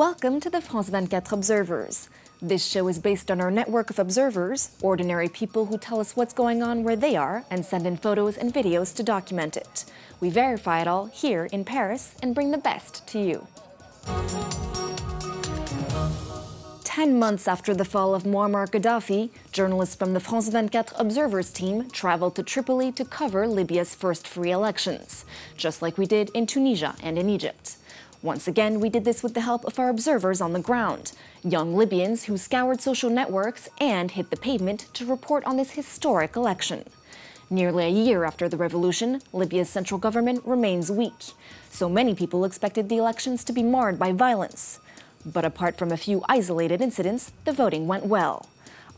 Welcome to the France 24 Observers. This show is based on our network of observers, ordinary people who tell us what's going on where they are and send in photos and videos to document it. We verify it all here in Paris and bring the best to you. 10 months after the fall of Muammar Gaddafi, journalists from the France 24 Observers team traveled to Tripoli to cover Libya's first free elections, just like we did in Tunisia and in Egypt. Once again, we did this with the help of our observers on the ground, young Libyans who scoured social networks and hit the pavement to report on this historic election. Nearly a year after the revolution, Libya's central government remains weak, so many people expected the elections to be marred by violence. But apart from a few isolated incidents, the voting went well.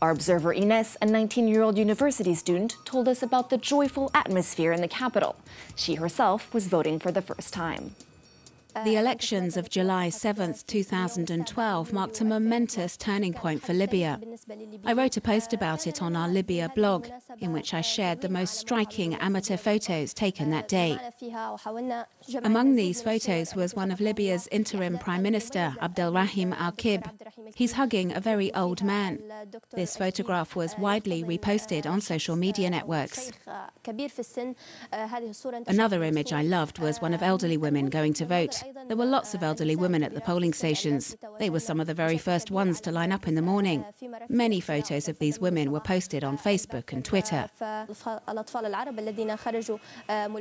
Our observer Ines, a 19-year-old university student, told us about the joyful atmosphere in the capital. She herself was voting for the first time. The elections of July 7, 2012 marked a momentous turning point for Libya. I wrote a post about it on our Libya blog, in which I shared the most striking amateur photos taken that day. Among these photos was one of Libya's interim Prime Minister, Abdelrahim Al-Kib. He's hugging a very old man. This photograph was widely reposted on social media networks. Another image I loved was one of elderly women going to vote. There were lots of elderly women at the polling stations. They were some of the very first ones to line up in the morning. Many photos of these women were posted on Facebook and Twitter.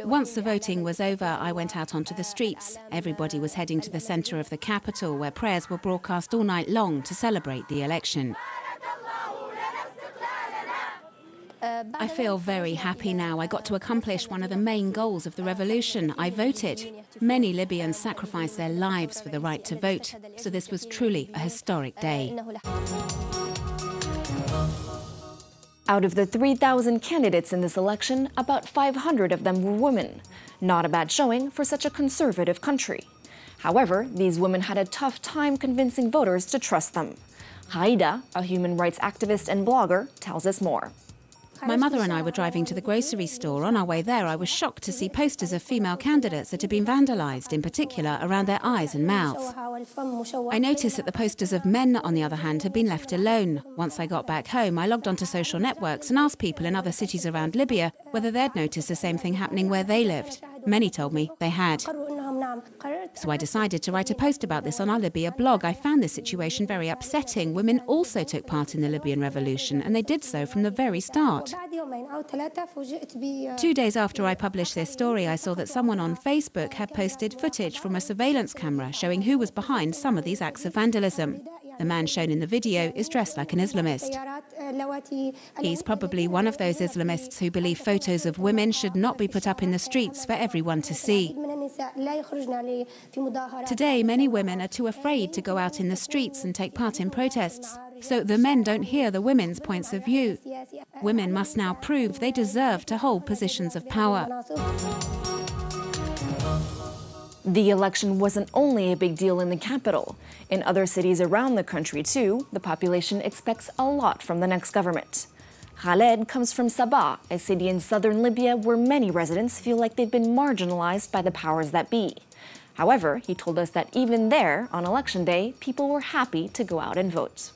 Once the voting was over, I went out onto the streets. Everybody was heading to the centre of the capital, where prayers were broadcast all night long to celebrate the election. I feel very happy now. I got to accomplish one of the main goals of the revolution. I voted. Many Libyans sacrificed their lives for the right to vote, so this was truly a historic day. Out of the 3,000 candidates in this election, about 500 of them were women. Not a bad showing for such a conservative country. However, these women had a tough time convincing voters to trust them. Haida, a human rights activist and blogger, tells us more. My mother and I were driving to the grocery store. On our way there, I was shocked to see posters of female candidates that had been vandalised, in particular around their eyes and mouths. I noticed that the posters of men, on the other hand, had been left alone. Once I got back home, I logged onto social networks and asked people in other cities around Libya whether they'd noticed the same thing happening where they lived. Many told me they had. So I decided to write a post about this on our Libya blog. I found this situation very upsetting. Women also took part in the Libyan revolution, and they did so from the very start. 2 days after I published this story, I saw that someone on Facebook had posted footage from a surveillance camera showing who was behind some of these acts of vandalism. The man shown in the video is dressed like an Islamist. He's probably one of those Islamists who believe photos of women should not be put up in the streets for everyone to see. Today, many women are too afraid to go out in the streets and take part in protests, so the men don't hear the women's points of view. Women must now prove they deserve to hold positions of power. The election wasn't only a big deal in the capital. In other cities around the country, too, the population expects a lot from the next government. Khaled comes from Sabah, a city in southern Libya where many residents feel like they've been marginalized by the powers that be. However, he told us that even there, on election day, people were happy to go out and vote.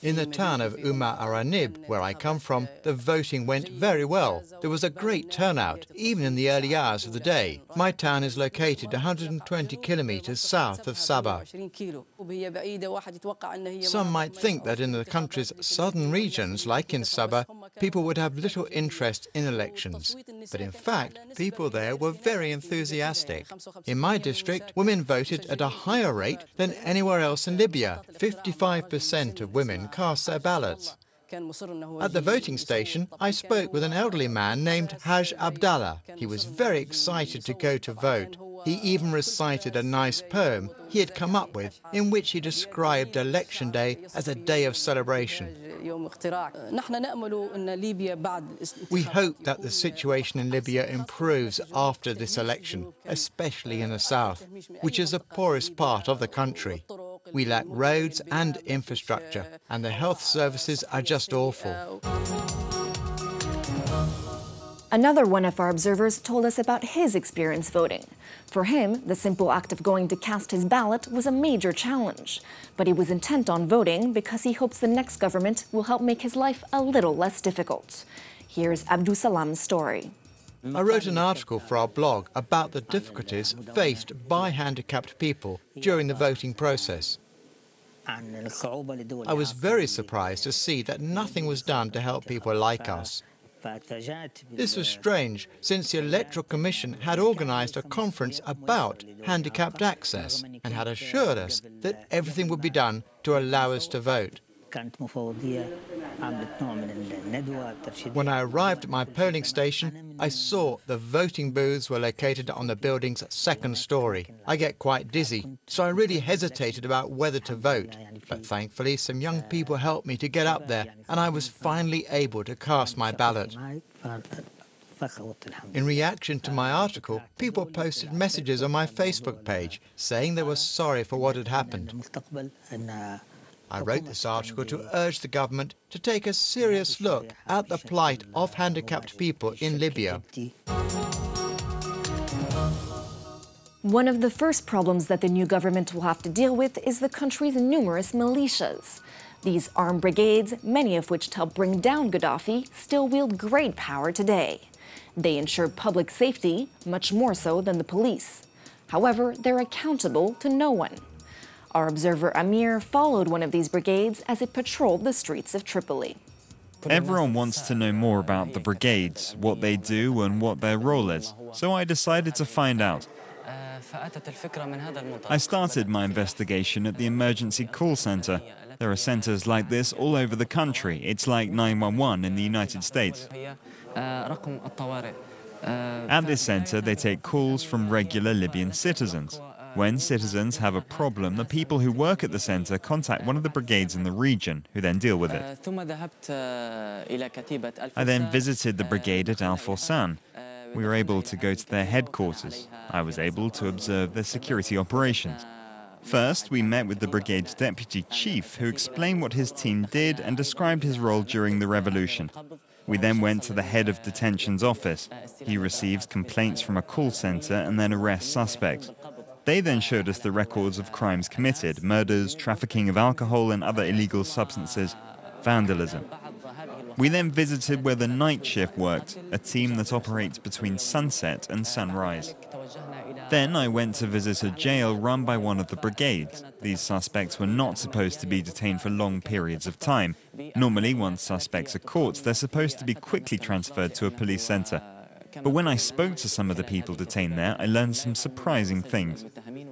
In the town of Aranib, where I come from, the voting went very well. There was a great turnout, even in the early hours of the day. My town is located 120 kilometers south of Sabah. Some might think that in the country's southern regions, like in Sabah, people would have little interest in elections. But in fact, people there were very enthusiastic. In my district, women voted at a higher rate than anywhere else in Libya. 55% of women cast their ballots. At the voting station, I spoke with an elderly man named Haj Abdallah. He was very excited to go to vote. He even recited a nice poem he had come up with in which he described Election Day as a day of celebration. We hope that the situation in Libya improves after this election, especially in the south, which is the poorest part of the country. We lack roads and infrastructure, and the health services are just awful. Another one of our observers told us about his experience voting. For him, the simple act of going to cast his ballot was a major challenge. But he was intent on voting because he hopes the next government will help make his life a little less difficult. Here's Abdul Salam's story. I wrote an article for our blog about the difficulties faced by handicapped people during the voting process. I was very surprised to see that nothing was done to help people like us. This was strange, since the Electoral Commission had organised a conference about handicapped access and had assured us that everything would be done to allow us to vote. When I arrived at my polling station, I saw the voting booths were located on the building's second story. I get quite dizzy, so I really hesitated about whether to vote. But thankfully, some young people helped me to get up there, and I was finally able to cast my ballot. In reaction to my article, people posted messages on my Facebook page saying they were sorry for what had happened. I wrote this article to urge the government to take a serious look at the plight of handicapped people in Libya. One of the first problems that the new government will have to deal with is the country's numerous militias. These armed brigades, many of which helped bring down Gaddafi, still wield great power today. They ensure public safety, much more so than the police. However, they're accountable to no one. Our observer Amir followed one of these brigades as it patrolled the streets of Tripoli. Everyone wants to know more about the brigades, what they do and what their role is, so I decided to find out. I started my investigation at the emergency call center. There are centers like this all over the country. It's like 911 in the United States. At this center, they take calls from regular Libyan citizens. When citizens have a problem, the people who work at the center contact one of the brigades in the region, who then deal with it. I then visited the brigade at Thomson. We were able to go to their headquarters. I was able to observe their security operations. First, we met with the brigade's deputy chief, who explained what his team did and described his role during the revolution. We then went to the head of detention's office. He receives complaints from a call center and then arrests suspects. They then showed us the records of crimes committed: murders, trafficking of alcohol and other illegal substances, vandalism. We then visited where the night shift worked, a team that operates between sunset and sunrise. Then I went to visit a jail run by one of the brigades. These suspects were not supposed to be detained for long periods of time. Normally, once suspects are caught, they're supposed to be quickly transferred to a police center. But when I spoke to some of the people detained there, I learned some surprising things.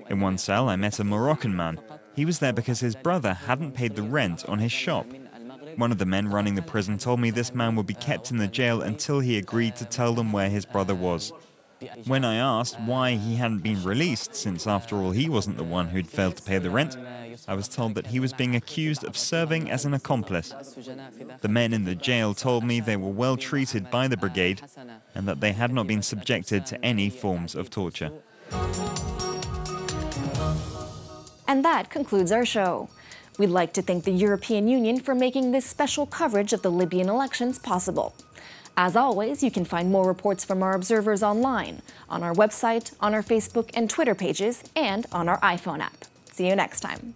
In one cell, I met a Moroccan man. He was there because his brother hadn't paid the rent on his shop. One of the men running the prison told me this man would be kept in the jail until he agreed to tell them where his brother was. When I asked why he hadn't been released, since after all he wasn't the one who'd failed to pay the rent, I was told that he was being accused of serving as an accomplice. The men in the jail told me they were well treated by the brigade and that they had not been subjected to any forms of torture. And that concludes our show. We'd like to thank the European Union for making this special coverage of the Libyan elections possible. As always, you can find more reports from our observers online, on our website, on our Facebook and Twitter pages, and on our iPhone app. See you next time.